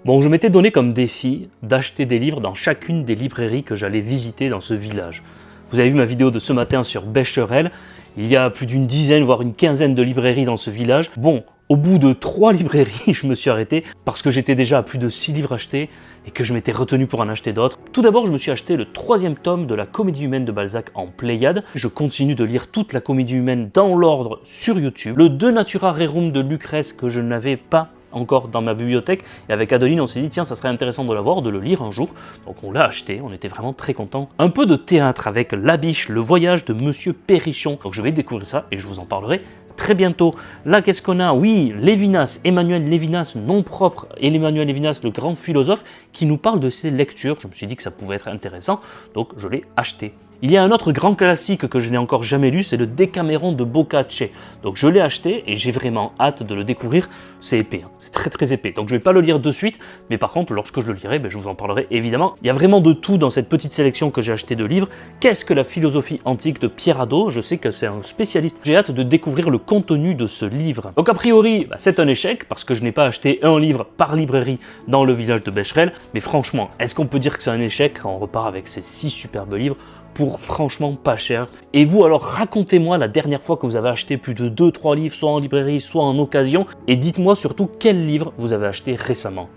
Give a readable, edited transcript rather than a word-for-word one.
Bon, je m'étais donné comme défi d'acheter des livres dans chacune des librairies que j'allais visiter dans ce village. Vous avez vu ma vidéo de ce matin sur Becherel, il y a plus d'une dizaine, voire une quinzaine de librairies dans ce village. Bon, au bout de 3 librairies, je me suis arrêté parce que j'étais déjà à plus de 6 livres achetés et que je m'étais retenu pour en acheter d'autres. Tout d'abord, je me suis acheté le 3e tome de la Comédie humaine de Balzac en Pléiade. Je continue de lire toute la Comédie humaine dans l'ordre sur YouTube. Le De Natura Rerum de Lucrèce que je n'avais pas encore dans ma bibliothèque, et avec Adeline on s'est dit tiens ça serait intéressant de l'avoir, de le lire un jour, donc on l'a acheté, on était vraiment très contents. Un peu de théâtre avec La Biche, le voyage de Monsieur Perrichon, donc je vais découvrir ça et je vous en parlerai très bientôt. Là qu'est-ce qu'on a? Oui, Lévinas, Emmanuel Lévinas, nom propre, et Emmanuel Lévinas, le grand philosophe, qui nous parle de ses lectures. Je me suis dit que ça pouvait être intéressant, donc je l'ai acheté. Il y a un autre grand classique que je n'ai encore jamais lu, c'est le Décaméron de Boccace. Donc je l'ai acheté et j'ai vraiment hâte de le découvrir. C'est épais, hein. C'est très très épais. Donc je ne vais pas le lire de suite, mais par contre lorsque je le lirai, je vous en parlerai évidemment. Il y a vraiment de tout dans cette petite sélection que j'ai acheté de livres. Qu'est-ce que la philosophie antique de Pierre Hadot? Je sais que c'est un spécialiste. J'ai hâte de découvrir le contenu de ce livre. Donc a priori, c'est un échec parce que je n'ai pas acheté un livre par librairie dans le village de Becherel. Mais franchement, est-ce qu'on peut dire que c'est un échec quand on repart avec ces 6 superbes livres pour franchement pas cher? Et vous alors, racontez-moi la dernière fois que vous avez acheté plus de 2-3 livres, soit en librairie, soit en occasion, et dites-moi surtout quel livre vous avez acheté récemment.